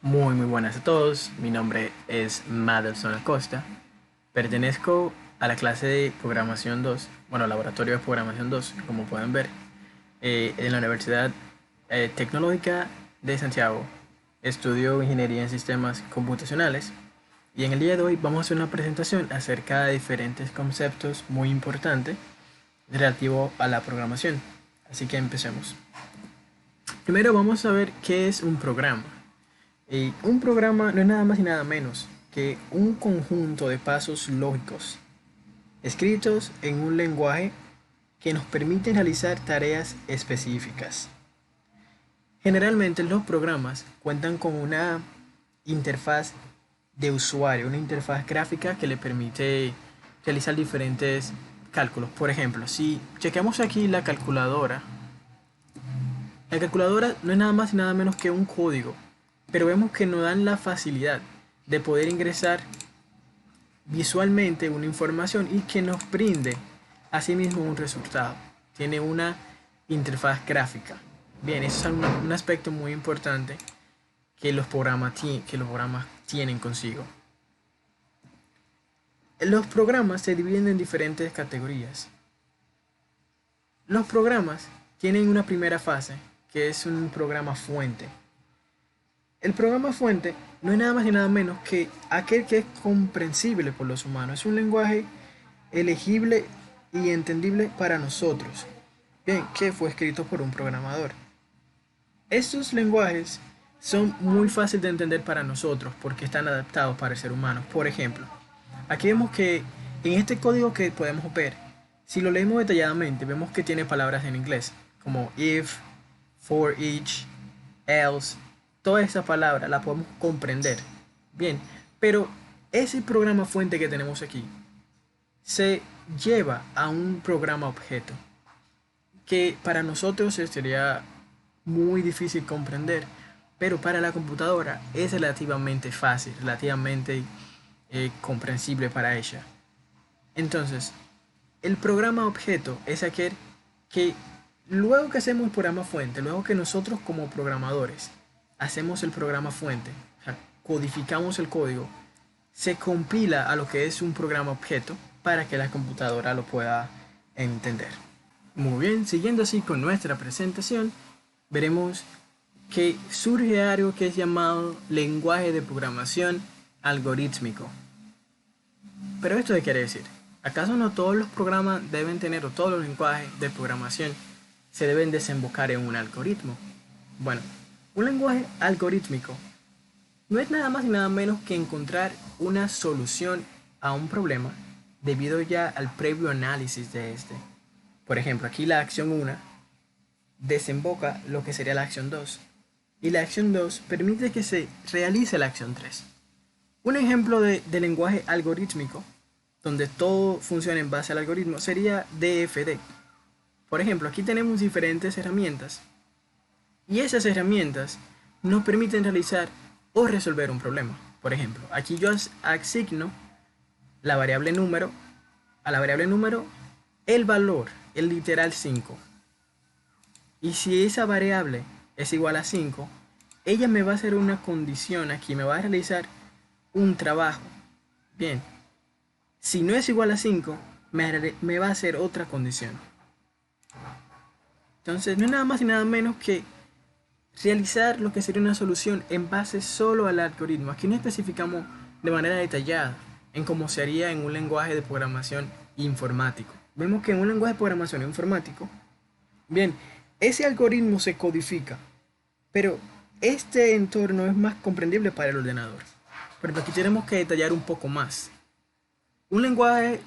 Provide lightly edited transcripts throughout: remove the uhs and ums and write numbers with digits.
Muy buenas a todos, mi nombre es Madelson Acosta, pertenezco a la clase de Programación 2, bueno, Laboratorio de Programación 2, como pueden ver, en la Universidad Tecnológica de Santiago. Estudio Ingeniería en Sistemas Computacionales y en el día de hoy vamos a hacer una presentación acerca de diferentes conceptos muy importantes relativos a la programación. Así que empecemos. Primero vamos a ver qué es un programa. Y un programa no es nada más y nada menos que un conjunto de pasos lógicos escritos en un lenguaje que nos permite realizar tareas específicas. Generalmente los programas cuentan con una interfaz de usuario, una interfaz gráfica que le permite realizar diferentes cálculos. Por ejemplo, si chequeamos aquí la calculadora no es nada más y nada menos que un código, pero vemos que nos dan la facilidad de poder ingresar visualmente una información y que nos brinde asimismo un resultado. Tiene una interfaz gráfica. Bien, eso es un aspecto muy importante que que los programas tienen consigo. Los programas se dividen en diferentes categorías. Los programas tienen una primera fase, que es un programa fuente. El programa fuente no es nada más ni nada menos que aquel que es comprensible por los humanos. Es un lenguaje elegible y entendible para nosotros. Bien, que fue escrito por un programador. Estos lenguajes son muy fáciles de entender para nosotros porque están adaptados para el ser humano. Por ejemplo, aquí vemos que en este código que podemos ver, si lo leemos detalladamente, vemos que tiene palabras en inglés como if, for each, else. Toda esa palabra la podemos comprender. Bien, pero ese programa fuente que tenemos aquí se lleva a un programa objeto que para nosotros sería muy difícil comprender, pero para la computadora es relativamente fácil, relativamente comprensible para ella. Entonces, el programa objeto es aquel que luego que hacemos el programa fuente, luego que nosotros como programadores hacemos el programa fuente, o sea, codificamos el código, se compila a lo que es un programa objeto para que la computadora lo pueda entender. Muy bien, siguiendo así con nuestra presentación, veremos que surge algo que es llamado lenguaje de programación algorítmico. Pero esto qué quiere decir, ¿acaso no todos los programas deben tener o todos los lenguajes de programación se deben desembocar en un algoritmo? Bueno, un lenguaje algorítmico no es nada más y nada menos que encontrar una solución a un problema debido ya al previo análisis de este. Por ejemplo, aquí la acción 1 desemboca lo que sería la acción 2 y la acción 2 permite que se realice la acción 3. Un ejemplo de lenguaje algorítmico donde todo funciona en base al algoritmo sería DFD. Por ejemplo, aquí tenemos diferentes herramientas y esas herramientas nos permiten realizar o resolver un problema. Por ejemplo, aquí yo asigno la variable número, a la variable número el valor, el literal 5. Y si esa variable es igual a 5, ella me va a hacer una condición aquí, me va a realizar un trabajo. Bien, si no es igual a 5, me va a hacer otra condición. Entonces no es nada más y nada menos que realizar lo que sería una solución en base solo al algoritmo. Aquí no especificamos de manera detallada en cómo se haría en un lenguaje de programación informático. Vemos que en un lenguaje de programación informático, bien, ese algoritmo se codifica, pero este entorno es más comprendible para el ordenador. Pero aquí tenemos que detallar un poco más. Un lenguaje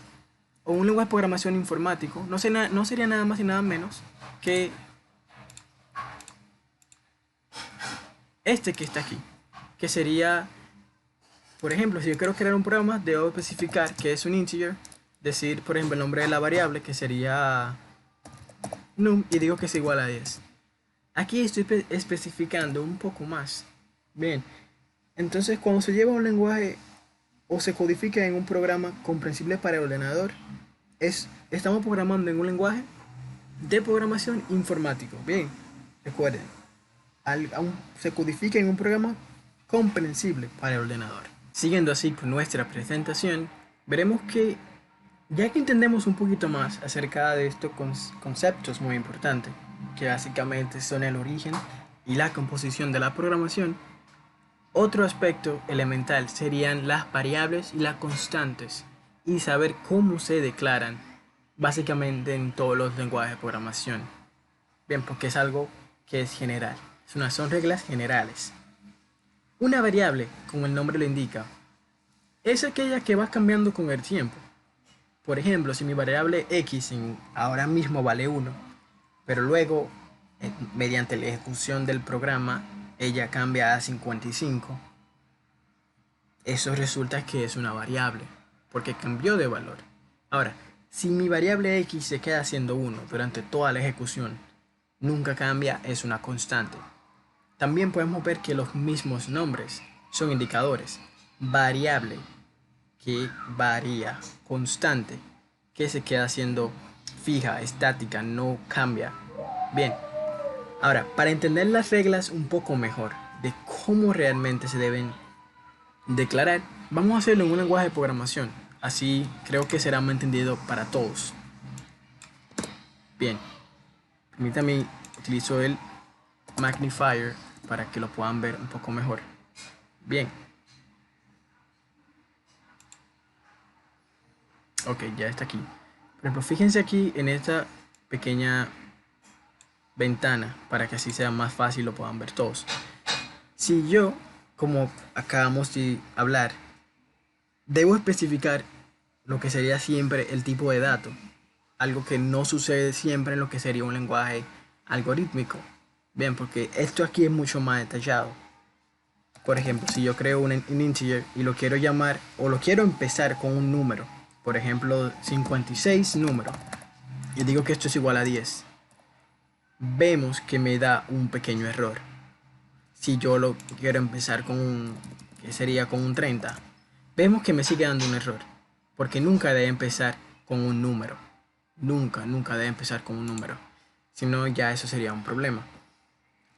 o un lenguaje de programación informático no sería nada más y nada menos que este que está aquí, que sería, por ejemplo, si yo quiero crear un programa, debo especificar que es un integer, decir, por ejemplo, el nombre de la variable, que sería num, y digo que es igual a 10. Aquí estoy especificando un poco más. Bien, entonces cuando se lleva un lenguaje o se codifica en un programa comprensible para el ordenador, estamos programando en un lenguaje de programación informático. Bien, recuerden, se codifica en un programa comprensible para el ordenador. Siguiendo así con nuestra presentación, veremos que ya que entendemos un poquito más acerca de estos conceptos muy importantes, que básicamente son el origen y la composición de la programación, otro aspecto elemental serían las variables y las constantes y saber cómo se declaran básicamente en todos los lenguajes de programación. Bien, porque es algo que es general, son reglas generales. Una variable, como el nombre lo indica, es aquella que va cambiando con el tiempo. Por ejemplo, si mi variable x ahora mismo vale 1, pero luego, mediante la ejecución del programa, ella cambia a 55, eso resulta que es una variable, porque cambió de valor. Ahora, si mi variable x se queda siendo 1 durante toda la ejecución, nunca cambia, es una constante. También podemos ver que los mismos nombres son indicadores. Variable, que varía, constante, que se queda siendo fija, estática, no cambia. Bien, ahora, para entender las reglas un poco mejor de cómo realmente se deben declarar, vamos a hacerlo en un lenguaje de programación. Así creo que será más entendido para todos. Bien, permítame, utilizo el magnifier para que lo puedan ver un poco mejor. Bien. Ok, ya está aquí. Por ejemplo, fíjense aquí en esta pequeña ventana para que así sea más fácil lo puedan ver todos. Si yo, como acabamos de hablar, debo especificar lo que sería siempre el tipo de dato, algo que no sucede siempre en lo que sería un lenguaje algorítmico. Bien, porque esto aquí es mucho más detallado. Por ejemplo, si yo creo un integer y lo quiero llamar o lo quiero empezar con un número, por ejemplo 56 número, y digo que esto es igual a 10, vemos que me da un pequeño error. Si yo lo quiero empezar con que sería con un 30, vemos que me sigue dando un error, porque nunca debe empezar con un número. Nunca debe empezar con un número. Si no, ya eso sería un problema.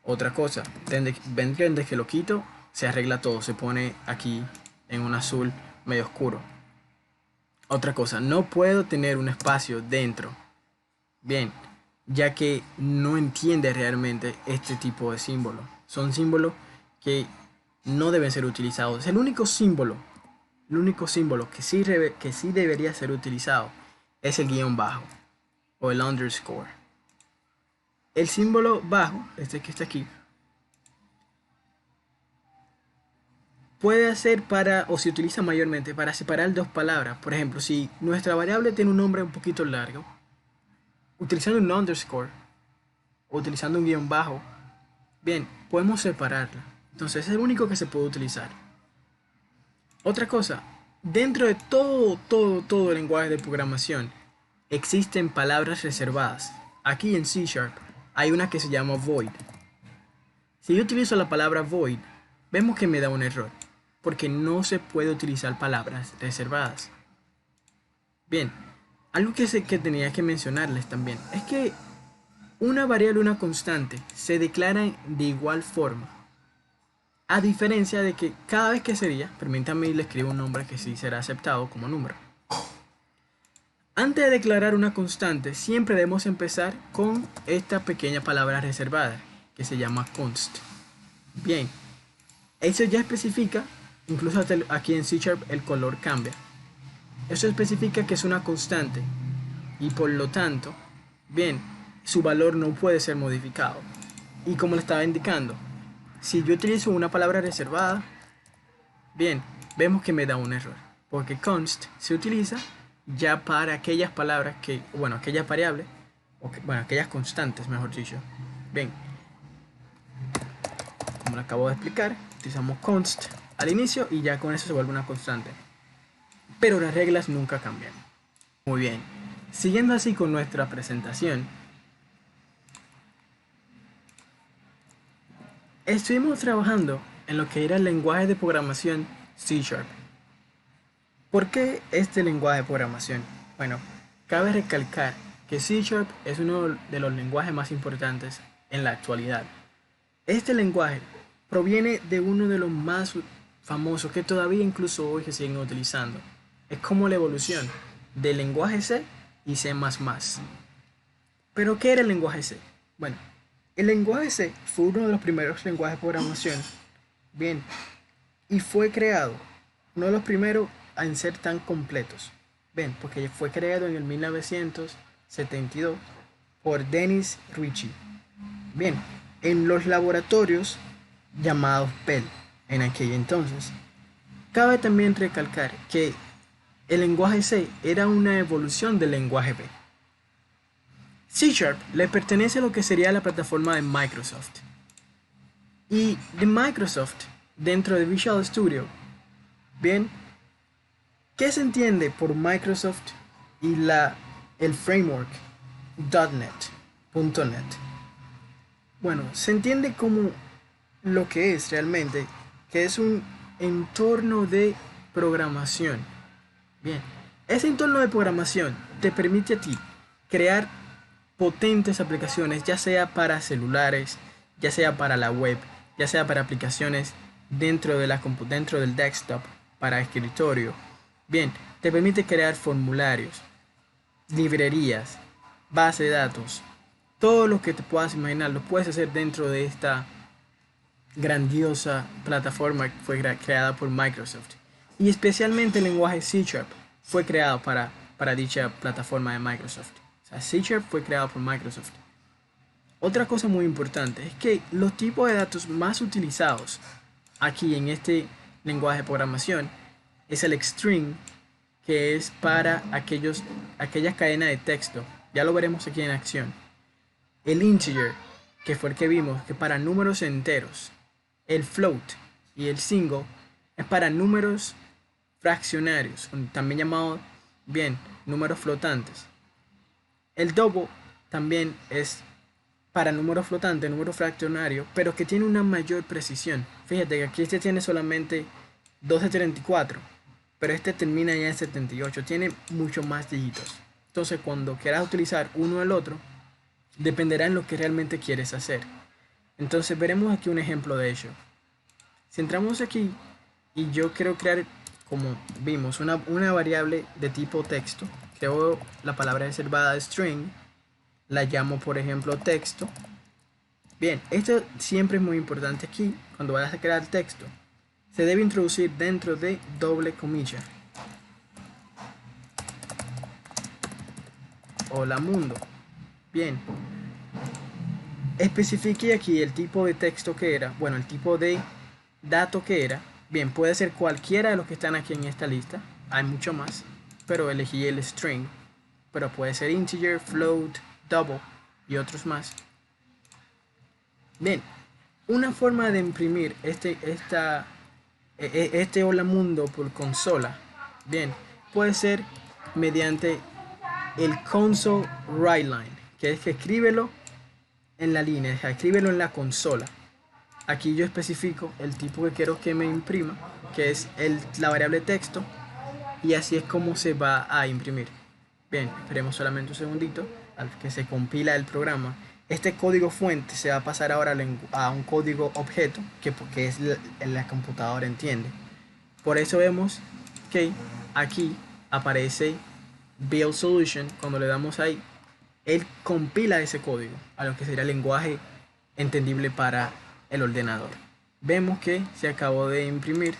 Otra cosa, ven que desde que lo quito, se arregla todo, se pone aquí en un azul medio oscuro. Otra cosa, no puedo tener un espacio dentro. Bien, ya que no entiende realmente este tipo de símbolos. Son símbolos que no deben ser utilizados. Es el único símbolo que sí debería ser utilizado es el guión bajo o el underscore. El símbolo bajo, este que está aquí, puede ser o se utiliza mayormente para separar dos palabras. Por ejemplo, si nuestra variable tiene un nombre un poquito largo, utilizando un underscore o utilizando un guión bajo, bien, podemos separarla. Entonces es el único que se puede utilizar. Otra cosa, dentro de todo el lenguaje de programación existen palabras reservadas. Aquí en C# hay una que se llama void. Si yo utilizo la palabra void, vemos que me da un error, porque no se puede utilizar palabras reservadas. Bien, algo que tenía que mencionarles también es que una variable, una constante, se declaran de igual forma. A diferencia de que cada vez que sería, permítanme le escribo un nombre que sí será aceptado como número. Antes de declarar una constante, siempre debemos empezar con esta pequeña palabra reservada, que se llama const. Bien, eso ya especifica, incluso hasta aquí en C# el color cambia. Eso especifica que es una constante y por lo tanto, bien, su valor no puede ser modificado. Y como le estaba indicando, si yo utilizo una palabra reservada, bien, vemos que me da un error, porque const se utiliza ya para aquellas palabras que, bueno, aquellas variables, aquellas constantes, mejor dicho. Bien, como lo acabo de explicar, utilizamos const al inicio y ya con eso se vuelve una constante. Pero las reglas nunca cambian. Muy bien, siguiendo así con nuestra presentación, estuvimos trabajando en lo que era el lenguaje de programación C#. ¿Por qué este lenguaje de programación? Bueno, cabe recalcar que C# es uno de los lenguajes más importantes en la actualidad. Este lenguaje proviene de uno de los más famosos que todavía incluso hoy se siguen utilizando. Es como la evolución del lenguaje C y C++. ¿Pero qué era el lenguaje C? Bueno, el lenguaje C fue uno de los primeros lenguajes de programación. Bien, y fue creado, uno de los primeros en ser tan completos. Bien, porque fue creado en el 1972 por Dennis Ritchie. Bien, en los laboratorios llamados Bell en aquel entonces. Cabe también recalcar que el lenguaje C era una evolución del lenguaje B. C# le pertenece a lo que sería la plataforma de Microsoft. Y de Microsoft, dentro de Visual Studio, bien, ¿qué se entiende por Microsoft y el framework .NET? Bueno, se entiende como lo que es realmente, que es un entorno de programación. Bien, ese entorno de programación te permite a ti crear potentes aplicaciones, ya sea para celulares, ya sea para la web, ya sea para aplicaciones dentro del desktop, para escritorio. Bien, te permite crear formularios, librerías, base de datos, todo lo que te puedas imaginar lo puedes hacer dentro de esta grandiosa plataforma que fue creada por Microsoft. Y especialmente el lenguaje C# fue creado para dicha plataforma de Microsoft. O sea, C# fue creado por Microsoft. Otra cosa muy importante es que los tipos de datos más utilizados aquí en este lenguaje de programación es el string, que es para aquellas cadenas de texto. Ya lo veremos aquí en acción. El integer, que fue el que vimos, que para números enteros. El float y el single es para números fraccionarios, también llamado, bien, números flotantes. El double también es para números flotantes, número fraccionario, pero que tiene una mayor precisión. Fíjate que aquí este tiene solamente 2 de 34, pero este termina ya en 78, tiene mucho más dígitos. Entonces cuando quieras utilizar uno o el otro, dependerá en lo que realmente quieres hacer. Entonces veremos aquí un ejemplo de ello. Si entramos aquí y yo quiero crear, como vimos, una variable de tipo texto, creo la palabra reservada string, la llamo por ejemplo texto. Bien, esto siempre es muy importante aquí, cuando vayas a crear texto, se debe introducir dentro de doble comilla. Hola mundo. Bien, especifique aquí el tipo de texto que era, bueno, el tipo de dato que era. Bien, puede ser cualquiera de los que están aquí en esta lista, hay mucho más, pero elegí el string, pero puede ser integer, float, double y otros más. Bien, una forma de imprimir este hola mundo por consola, bien, puede ser mediante el console write line, que es que escríbelo en la línea, escríbelo en la consola. Aquí yo especifico el tipo que quiero que me imprima, que es la variable texto, y así es como se va a imprimir. Bien, esperemos solamente un segundito al que se compila el programa. Este código fuente se va a pasar ahora a un código objeto, porque es la computadora entiende. Por eso vemos que aquí aparece Build Solution. Cuando le damos ahí, él compila ese código a lo que sería el lenguaje entendible para el ordenador. Vemos que se acabó de imprimir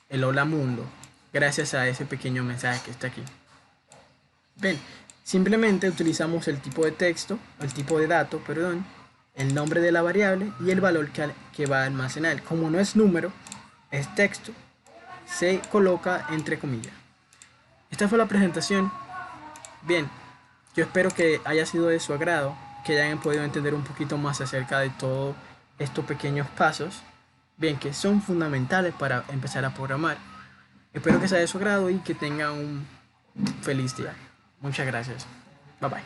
el hola mundo gracias a ese pequeño mensaje que está aquí. Ven, simplemente utilizamos el tipo de texto, el tipo de dato, perdón, el nombre de la variable y el valor que va a almacenar. Como no es número, es texto, se coloca entre comillas. Esta fue la presentación. Bien, yo espero que haya sido de su agrado, que hayan podido entender un poquito más acerca de todos estos pequeños pasos, bien, que son fundamentales para empezar a programar. Espero que sea de su agrado y que tengan un feliz día. Muchas gracias. Bye bye.